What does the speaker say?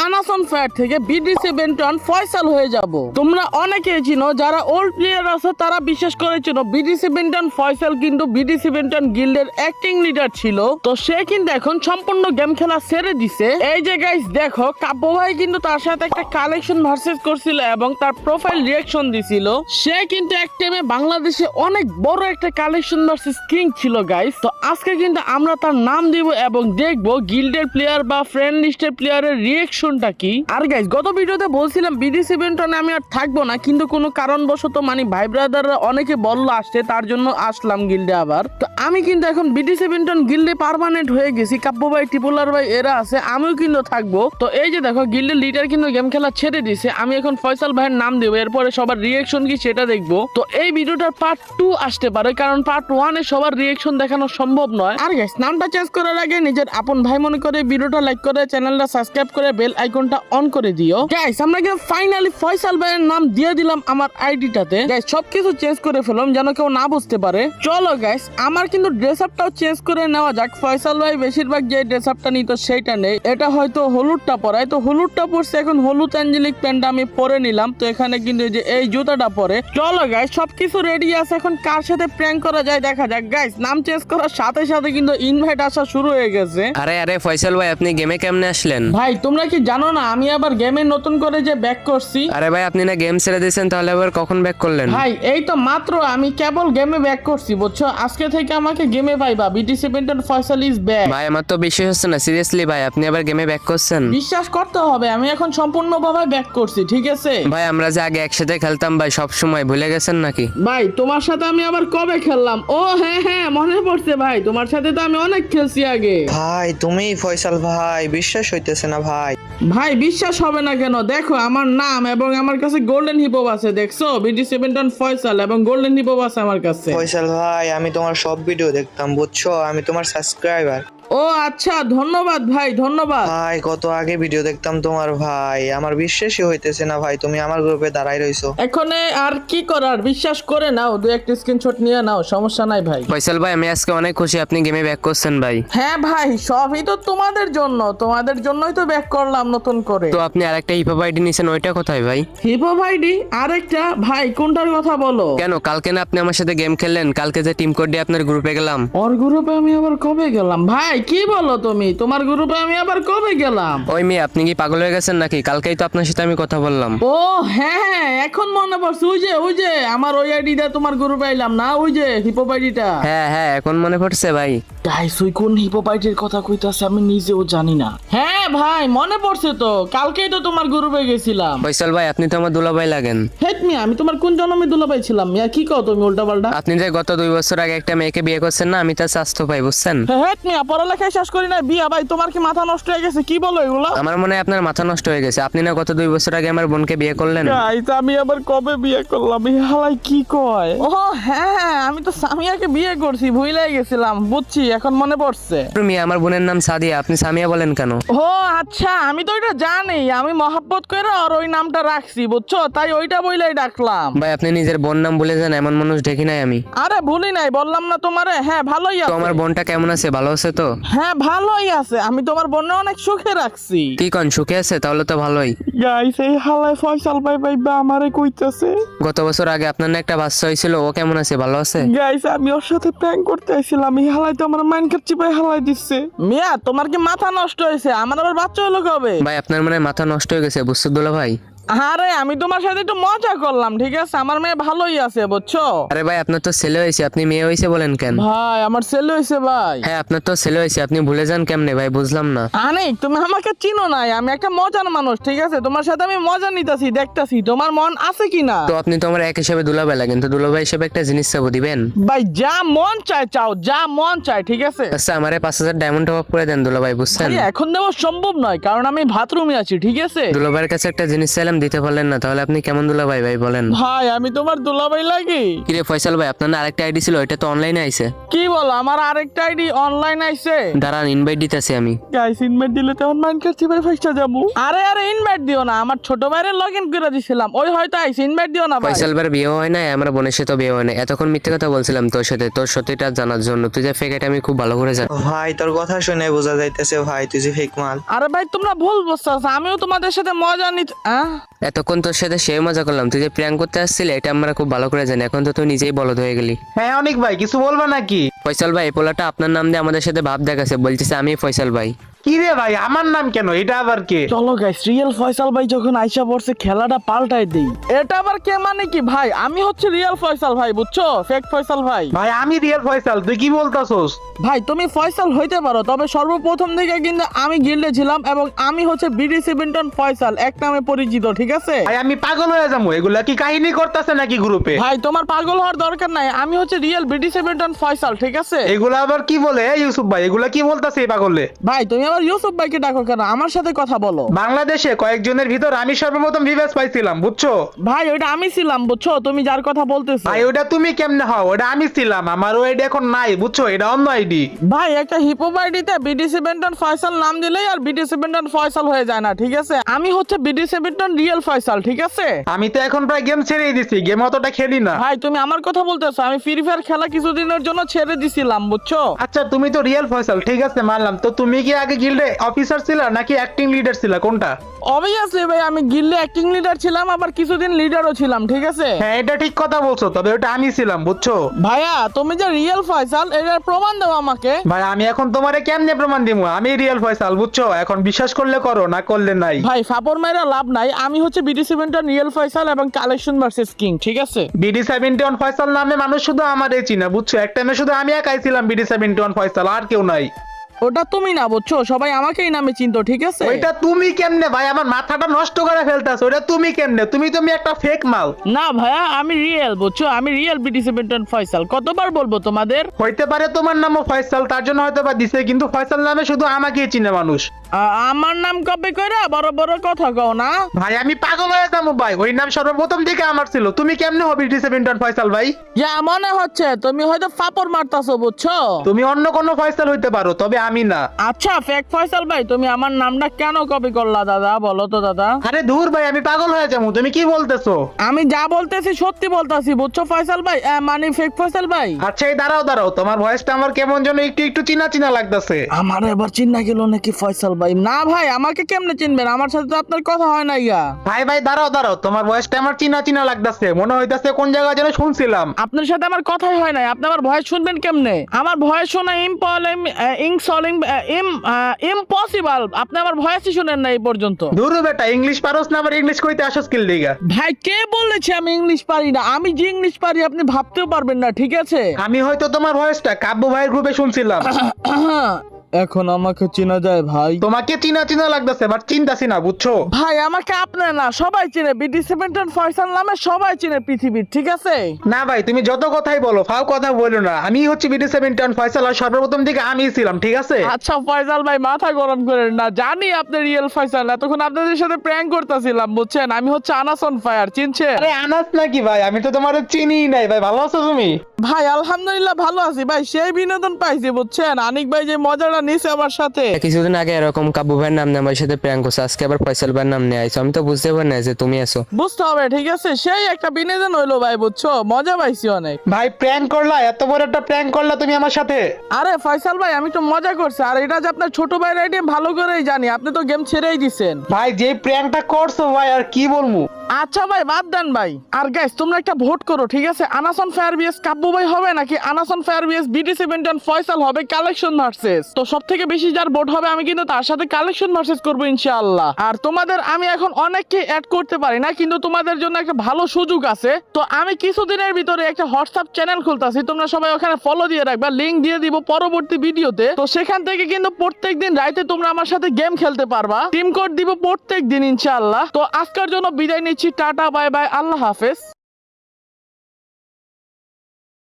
আনাসন fire থেকে BDC Benton Faisal হয়ে যাব। তোমরা অনেকেই চিনো, যারা ওল্ড প্লেয়ার আছে তারা বিশেষ করে চিনো বিডিসি বেন্টন ফয়সাল কিন্তু বিডিসি বেন্টন গিল্ডের অ্যাক্টিং লিডার ছিল। তো সে কিন্তু এখন সম্পূর্ণ গেম খেলা ছেড়ে দিছে। এই যে গাইস দেখো, কাব্য ভাই কিন্তু তার সাথে একটা কালেকশন ভার্সেস করছিল এবং তার প্রোফাইল রিঅ্যাকশন দিছিল। সে কিন্তু এক টাইমে বাংলাদেশে অনেক বড় একটা কালেকশন ভার্সেস কিং ছিল গাইস। তো আজকে কিন্তু আমরা তার নাম দিব এবং দেখবো গিল্ডের প্লেয়ার বা ফ্রেন্ড লিস্টের প্লেয়ারের রিঅ্যাকশনটা কি। আর গাইস গত ভিডিওতে বলছিলাম বিডিসি বেন্টনে আমি আর থাকবো না, কিন্তু কোনো কারণবশত মানে ভাই ব্রাদাররা অনেকে বললো আসতে, তার জন্য আসলাম গিল্ডে আবার। তো আমি কিন্তু এখন বিডিসি বেন্টন গিল্ডে পার্মানেন্ট হয়ে গেছি। কাব্য ভাই, টিপুলার ভাই এরা আছে, আমিও কিন্তু থাকবো। তো এই যে দেখো, গিল্ডের লিডার কিন্তু গেম খেলা ছেড়ে দিছে। আমি এখন ফয়সাল ভাইয়ের নাম দেবো, এরপরে সবার রিঅ্যাকশন কি সেটা দেখবো। তো এই ভিডিওটার পার্ট 2 আসতে পারে, কারণ পার্ট 1 এ সবার রিঅ্যাকশন দেখানো সম্ভব নয়। আর গাইস নামটা চেঞ্জ করার আগে নিজের আপন ভাই মনে করে ভিডিওটা লাইক করে চ্যানেলটা সাবস্ক্রাইব করে বেল আইকনটা অন করে দিও। গাইস আমরা কিন্তু ফাইনালি ফয়সাল ভাইয়ের নাম দিয়ে দিলাম আমার আইডিটাতে। গাইস সবকিছু চেঞ্জ করে ফেললাম যেন কেউ না বুঝতে পারে। চলো গাইস আমার কিন্তু ড্রেস আপটাও চেঞ্জ করে নেওয়া যাক। ফয়সাল ভাই বেশিরভাগ যে ড্রেস আপটা নিত সেইটা নেই, এটা হয়তো হলুদটা পরায়। তো হলুদটা পরছে, এখন হলুদ অ্যাঞ্জেলিক প্যান্টটা আমি পরে নিলাম। তো এখানে কিন্তু যে এই জুতাটা পরে। চলো গাইস সবকিছু রেডি আছে, এখন কার সাথে প্র্যাঙ্ক করা যায় দেখা যাক। গাইস নাম চেঞ্জ করার সাথে সাথে কিন্তু ইনভাইট আসা শুরু হয়ে গেছে। আরে ফয়সাল ভাই, আপনি গেমে কেমনে আসলেন? ভাই তোমরা কি জানো না আমি আবার গেমে নতুন করে যে ব্যাক করছি? আরে ভাই, আপনি না গেম ছেড়ে দিয়েছেন, তাহলে আবার কখন ব্যাক করলেন? ভাই এই তো মাত্র আমি কেবল গেমে ব্যাক করছি, বুঝছো? আজকে থেকে আমাকে গেমে পাইবা। BTC Benton Faisal is back. ভাই আমার তো বিশ্বাস হচ্ছে না, সিরিয়াসলি ভাই আপনি আবার গেমে ব্যাক করছেন? বিশ্বাস করতে হবে, আমি এখন সম্পূর্ণভাবে ব্যাক করছি, ঠিক আছে? ভাই আমরা যে আগে একসাথে খেলতাম ভাই, সব সময় ভুলে গেছেন নাকি? ভাই তোমার সাথে আমি আবার কবে খেললাম? ও হ্যাঁ হ্যাঁ মনে পড়ছে ভাই, তোমার সাথে তো আমি অনেক খেলছি আগে। ভাই তুমি ফয়সাল ভাই, বিশ্বাস হইতেছে না ভাই। ভাই বিশ্বাস হবে না কেন? দেখো আমার নাম এবং আমার কাছে গোল্ডেন হিপহপ আছে, দেখছো? বিটিসি বেন্টন ফয়সাল এবং গোল্ডেন হিপহপ আছে আমার কাছে। ফয়সাল ভাই আমি তোমার সব ভিডিও দেখতাম, বুঝছো? আমি তোমার সাবস্ক্রাইবার। ও আচ্ছা, ধন্যবাদ ভাই, ধন্যবাদ। ভাই কত আগে ভিডিও দেখতাম তোমার ভাই, আমার বিশ্বাসই হইতেছে না ভাই তুমি আমার গ্রুপে দাঁড়াই রইছো। এখন আর কি করার, বিশ্বাস করে নাও, দু একটা স্ক্রিনশট নিয়ে নাও, সমস্যা নাই ভাই। ফয়সাল ভাই আমি আজকে অনেক খুশি আপনি গেমে ব্যাক করছেন ভাই। হ্যাঁ ভাই, সবই তো তোমাদের জন্য, তোমাদের জন্যই তো ব্যাক করলাম নতুন করে। তো আপনি আরেকটা হিপহপ আইডি নিছেন, ওইটা কোথায় ভাই? হিপহপ আইডি আরেকটা? ভাই কোনটার কথা বলো? কেন, কালকে না আপনি আমার সাথে গেম খেললেন? কালকে যে টিম কোড দিয়ে আপনার গ্রুপে গেলাম। ওর গ্রুপে আমি আবার কবে গেলাম? ভাই কি বলো তুমি? তোমার গ্রুপে আমি আবার কবে গেলাম? ওই মেয়ে, আপনি কি পাগল হয়ে গেছেন নাকি? কালকেই তো আপনার সাথে আমি কথা বললাম। ও হ্যাঁ এখন মনে পড়ছে, ওই যে আমার ওই আইডিটা তোমার গ্রুপে আইলাম না, ওই যে হিপহপ আইডিটা। হ্যাঁ এখন মনে পড়ছে ভাই। গাইস ওই কোন হিপহপ আইডির কথা কইতাছে আমি নিজেও জানি না। হ্যাঁ ভাই মনে পড়ছে তো, কালকেই তো তোমার গ্রুপে গেছিলাম। ফয়সাল ভাই আপনি তো আমার দুলাভাই লাগেন। হেট মিয়া, আমি তোমার কোন জন্মে দুলাভাই ছিলাম মিয়া? কি কও তুমি উল্টা পাল্টা? আপনি যে গত 2 বছর আগে একটা মেয়েকে বিয়ে করছেন না, আমি তার স্বাস্থ্য পাই, বুঝছেন? হেট মিয়া, পড়ালেখায় শেষ করি না বিয়া। ভাই তোমার কি মাথা নষ্ট হয়ে গেছে? কি বলো এগুলো? আমার মনে হয় আপনার মাথা নষ্ট হয়ে গেছে। আপনি না গত 2 বছর আগে আমার বোনকে বিয়ে করলেন। গাইস আমি আবার কবে বিয়ে করলাম? এই হালাই কি কয়? ও হ্যাঁ আমি তো সামিয়াকে বিয়ে করছি, ভুলেই গেছিলাম, বুঝছি এখন মনে পড়ছে। মিয়া, আমার বোনের নাম সাদিয়া, আপনি সামিয়া বলেন কেন? ও আচ্ছা, আমি তো এটা জানি, আমি মহাব্বত করে আর ওই নামটা রাখছি, বুঝছো? তাই ওইটা বইলাই ডাকলাম। ভাই আপনি নিজের বোন নাম ভুলে যান, এমন মানুষ দেখি নাই আমি। আরে ভুলি নাই, বললাম না তোমারে? হ্যাঁ ভালোই তো আছে। আমার বোনটা কেমন আছে, ভালো আছে তো? হ্যাঁ ভালোই আছে, আমি তোমার বোনে অনেক সুখে রাখছি। কি কোন, সুখে আছে? তাহলে তো ভালোই। গাইস এই হালাই ফয়সাল ভাই বা আমারে কইতাছে। গত বছর আগে আপনার না একটা বাচ্চা হয়েছিল, ও কেমন আছে, ভালো আছে? গাইস আমি ওর সাথে প্র্যাঙ্ক করতে আইছিলাম, এই হালাই তো আমার মাইন্ডকাট চিপাই হালাই দিচ্ছে। মিয়া তোমার কি মাথা নষ্ট হয়েছে? আমার আবার বাচ্চা হলো কবে? ভাই আপনার মানে মাথা নষ্ট হয়ে গেছে, বুঝছো দুলা ভাই? আরে আমি তোমার সাথে একটু মজা করলাম, ঠিক আছে? আমার মেয়ে ভালোই আছে, বুঝছো? আরে ভাই আপনার তো ছেলে হয়েছে, আপনি মেয়ে হয়েছে বলেন কেন? ভাই আমার ছেলে হয়েছে ভাই। হ্যাঁ আপনার তো ছেলে হয়েছে, আপনি ভুলে যান কেমনে ভাই, বুঝলাম না। আনিক তুমি আমাকে চিনো নাই, আমি একটা মজার মানুষ, ঠিক আছে? তোমার সাথে আমি মজা নিতেছি, দেখতাছি তোমার মন আছে কিনা। তো আপনি তো আমার এক হিসাবে দুলাভাই লাগেন, তো দুলাভাই হিসেবে একটা জিনিস চাবো, দিবেন? ভাই যা মন চায় চাও, যা মন চায়, ঠিক আছে? আচ্ছা আমারে 5000 ডায়মন্ড টপ করে দেন দুলাভাই, বুঝছেন? ভাই এখন দেওয়া সম্ভব নয়, কারণ আমি বাথরুমে আছি, ঠিক আছে? দুলাভাইয়ের কাছে একটা জিনিস চাইলাম, দিতে পারলেন না, তাহলে আপনি কেমন দুলাভাই ভাই বলেন? ভাই আমি তোমার দুলাভাই লাগি? কিরে ফয়সাল ভাই, আপনার না আরেকটা আইডি ছিল, এটা তো অনলাইনে আইছে। কি বলো, আমার আরেকটা আইডি অনলাইন আইছে? দাঁড়ান, ইনভাইট দিতেছি আমি। গাইস ইনভাইট দিলে তেমন মাইনক্রাফট ভাই ফাইসা যাবো। আরে ইনভাইট দিও না, আমার ছোট ভাইরে লগইন করে দিছিলাম, ওই হয়তো আইছে, ইনভাইট দিও না ভাই। ফয়সাল ভাইয়ের বিয়ে হয় না, আমার বোনের সাথে বিয়ে হয় না। এতক্ষণ মিথ্যে কথা বলছিলাম তোর সাথে, তোর সত্যিটা জানার জন্য। তুই যে ফেক, এটা আমি খুব ভালো করে জানি। ভাই তোর কথা শুনে বোঝা যাইতেছে ভাই তুই যে ফেক মাল। আরে ভাই তোমরা ভুল বুঝছাস, আমিও তোমাদের সাথে মজা নিতে এতক্ষণ তোর সাথে সে মজা করলাম, তুই যে প্র্যাঙ্ক করতে আসছিলি এটা আমরা খুব ভালো করে জানি। এখন তো তুই নিজেই বলদ হয়ে গেলি। হ্যাঁ অনেক ভাই, কিছু বলবা নাকি? ফয়সাল ভাই, এই পোলাটা আপনার নাম দিয়ে আমাদের সাথে ভাব দেখাচ্ছে, বলতেছে আমি ফয়সাল ভাই। কি রে ভাই, আমার নাম কেন? এটা আবার কে? চলো গাইস, রিয়েল ফয়সাল ভাই যখন আইসা পড়ছে খেলাটা পাল্টাই দেই। এটা আবার কে মানে কি ভাই? আমি হচ্ছে রিয়েল ফয়সাল ভাই, বুঝছো? ফেক ফয়সাল ভাই। ভাই আমি রিয়েল ফয়সাল, তুই কি বলতাছস? ভাই তুমি ফয়সাল হইতে পারো, তবে সর্বপ্রথম থেকে কিন্তু আমি গিল্ডে ছিলাম এবং আমি হচ্ছে বিডিসি বেন্টন ফয়সাল এক নামে পরিচিত, ঠিক আছে? ভাই আমি পাগল হয়ে যাবো, এগুলা কি কাহিনী করতেছে নাকি গ্রুপে? ভাই তোমার পাগল হওয়ার দরকার নাই, আমি হচ্ছে রিয়েল বিডিসি বেন্টন ফয়সাল, ঠিক আছে? এগুলা আবার কি বলে ইউসুফ ভাই? এগুলা কি বলতাছে এই পাগলে? ভাই তুমি আবার ইউসুফ ভাইকে ডাকো কেন? আমার সাথে কথা বলো। বাংলাদেশে কয়েকজনের ভিতর আমি সর্বপ্রথম ভিভেস পাইছিলাম, বুঝছো? ভাই ওইটা আমি ছিলাম, বুঝছো? তুমি যার কথা বলতেছো। ভাই ওটা তুমি কেমনে হও? ওটা আমি ছিলাম, আমার ওইটা এখন নাই, বুঝছো? এটা অন্য আইডি। ভাই একটা হিপহপ আইডিতে বিডিসি বেন্টন ফয়সাল নাম দিলেই আর বিডিসি বেন্টন ফয়সাল হয়ে যায় না, ঠিক আছে? আমি হচ্ছে বিডিসি বেন্টন রিয়েল ফয়সাল, ঠিক আছে? আমি তো এখন প্রায় গেম ছেড়েই দিছি, গেম অতটা খেলি না। ভাই তুমি আমার কথা বলতেছো, আমি ফ্রি ফায়ার খেলা কিছুদিনের জন্য ছেড়ে দিছিলাম, বুঝছো? আচ্ছা তুমি তো রিয়েল ফয়সাল, ঠিক আছে মানলাম। তো তুমি কি আগে গিল্ডে অফিসার ছিলা নাকি অ্যাক্টিং লিডার ছিলা, কোনটা? অবভিয়াসলি ভাই, আমি গিল্ডে অ্যাক্টিং লিডার ছিলাম, আবার কিছুদিন লিডারও ছিলাম, ঠিক আছে? হ্যাঁ এটা ঠিক কথা বলছো, তবে ওটা আমি ছিলাম, বুঝছো? ভাইয়া তুমি যে রিয়েল ফয়সাল এটার প্রমাণ দাও আমাকে। ভাই আমি এখন তোমারে কেমনে প্রমাণ দিমু আমি রিয়েল ফয়সাল, বুঝছো? এখন বিশ্বাস করলে করো, না করলে নাই। ভাই ফাপড় মাইরা লাভ নাই, আমি হচ্ছে বিডিসি বেন্টন রিয়েল ফয়সাল এবং কালেকশন ভার্সেস কিং, ঠিক আছে? BD71 ফয়সাল নামে মানুষ শুধু আমারই চিনা, বুঝছো? এক টাইমে শুধু আমি একাই ছিলাম BD71 ফয়সাল, আর কেউ নাই। ওটা তুমি না, বুঝছো? সবাই আমাকেই নামে চিনতো, ঠিক আছে? ওইটা তুমি কেমনে ভাই? আমার মাথাটা নষ্ট করে ফেলতাছ। ওইটা তুমি কেমনে? তুমি একটা ফেক মাল। না ভাইয়া, আমি রিয়েল, বুঝছো? আমি রিয়েল বিডিসি বেন্টন ফয়সাল। কতবার বলবো তোমাদের? হইতে পারে তোমার নামও ফয়সাল, তার জন্য হয়তো বা দিছে, কিন্তু ফয়সাল নামে শুধু আমাকেই চিনে মানুষ। আমার নাম কপি কইরা বড় বড় কথা কও না। ভাই আমি পাগল হয়ে যাবো ভাই, ওই নাম সর্বপ্রথম থেকে আমার ছিল। তুমি কেমনে হবে BD71 ফয়সাল ভাই? যা মনে হচ্ছে তুমি হয়তো ফাপড় মারতাছো, বুঝছো? তুমি অন্য কোনো ফয়সাল হইতে পারো, তবে আমি না। আচ্ছা ফেক ফয়সাল ভাই, তুমি আমার নামটা কেন কপি করলা দাদা? বলো তো দাদা। আরে দূর ভাই, আমি পাগল হয়ে যাবো। তুমি কি বলতেছো? আমি যা বলতেছি সত্যি বলতাছি, বুঝছো ফয়সাল ভাই? মানে ফেক ফয়সাল ভাই। আচ্ছা এই দাঁড়াও, তোমার ভয়েসটা আমার কেমন যেন একটু একটু চিনা চিনা লাগতেছে। আমার এবার চিন্তা গেল নাকি ফয়সাল ভাই? না ভাই, আমাকে কেমনে চিনবেন? আমার সাথে তো আপনার কথা হয় না ইয়া। ভাই দাঁড়াও, তোমার ভয়েসটা আমার চিনা চিনা লাগতেছে, মনে হইতাছে কোন জায়গায় যেন শুনছিলাম। আপনার সাথে আমার কথাই হয় নাই, আপনি আমার ভয়েস শুনবেন কেমনে? আমার ভয়েস শোনা ইম্পসিবল। আপনি আমার ভয়েসই শুনেন না এই পর্যন্ত। দূর বেটা, ইংলিশ পারোস না? আবার ইংলিশ কইতে আসো স্কিল দিগা। ভাই কে বলেছে আমি ইংলিশ পারি না? আমি যে ইংলিশ পারি আপনি ভাবতেও পারবেন না, ঠিক আছে? আমি হয়তো তোমার ভয়েসটা কাব্য ভাইয়ের গ্রুপে শুনছিলাম। এখন আমাকে চেনা যায় ভাই? তোমাকে চিনা চিনা লাগতেছে, বাট চিন্তাছি না, বুঝছো? ভাই আমাকে আপনি না সবাই চিনে, BD71 ফয়সাল নামে সবাই চিনে পৃথিবীর, ঠিক আছে? না ভাই, তুমি যত কথাই বলো, ফাও কথা বলো না। আমি হচ্ছে BD71 ফয়সাল, আর সর্বপ্রথম থেকে আমিই ছিলাম, ঠিক আছে? আচ্ছা ফয়সাল ভাই মাথা গরম করেন না, জানি আপনি রিয়েল ফয়সাল। এতক্ষণ আপনাদের সাথে প্র্যাঙ্ক করতেছিলাম, বুঝছেন? আমি হচ্ছে আনাস অন ফায়ার, চিনছেন? আরে আনাস নাকি ভাই? আমি তো তোমার চিনিই নাই ভাই। ভালো আছো তুমি? ভাই আলহামদুলিল্লাহ ভালো আছি ভাই, সেই বিনোদন পাইছি, বুঝছেন? আনিক ভাই যে মজাটা নিছে আমার সাথে। কিছুদিন আগে এরকম কাব্বু ভাইয়ের নাম নিয়ে আমার সাথে প্র্যাঙ্ক করছে, আজকে আবার ফয়সাল ভাইয়ের নাম নিয়ে আইছো। আমি তো বুঝতে পারি না যে তুমি আছো। বুঝতে হবে, ঠিক আছে? সেই একটা বিনোদন হইলো ভাই, বুঝছো? মজা পাইছি অনেক। ভাই প্র্যাঙ্ক করলা? এত বড় একটা প্র্যাঙ্ক করলা তুমি আমার সাথে? আরে ফয়সাল ভাই আমি তো মজা করছি, আর এটা যে আপনার ছোট ভাইয়ের আইডিয়া ভালো করেই জানি, আপনি তো গেম ছেড়েই দিছেন। ভাই যে প্র্যাঙ্কটা করছো ভাই, আর কি বলবো? আচ্ছা ভাই বাদ দেন ভাই। আর গাইস তোমরা একটা ভোট করো, ঠিক আছে? আনাস অন ফায়ার বিএস কাব্বু ভাই হবে নাকি Anas on fire BS BD71 Faisal হবে কালেকশন ভার্সেস? তো সব থেকে বেশি যার ভোট হবে আমি কিন্তু তার সাথে কালেকশন ভার্সেস করবো ইনশাআল্লাহ। আর তোমাদের আমি এখন অনেককে অ্যাড করতে পারি না, কিন্তু তোমাদের জন্য একটা ভালো সুযোগ আছে। তো আমি কিছুদিনের ভিতরে একটা হোয়াটসঅ্যাপ চ্যানেল খুলতাছি, তোমরা সবাই ওখানে ফলো দিয়ে রাখবা, লিংক দিয়ে দিব পরবর্তী ভিডিওতে। তো সেখান থেকে কিন্তু প্রত্যেকদিন রাতে তোমরা আমার সাথে গেম খেলতে পারবা, টিম কোড দিব প্রত্যেক দিন ইনশাআল্লাহ। তো আজকের জন্য বিদায় নিচ্ছি, টাটা বাই বাই, আল্লাহ হাফেজ।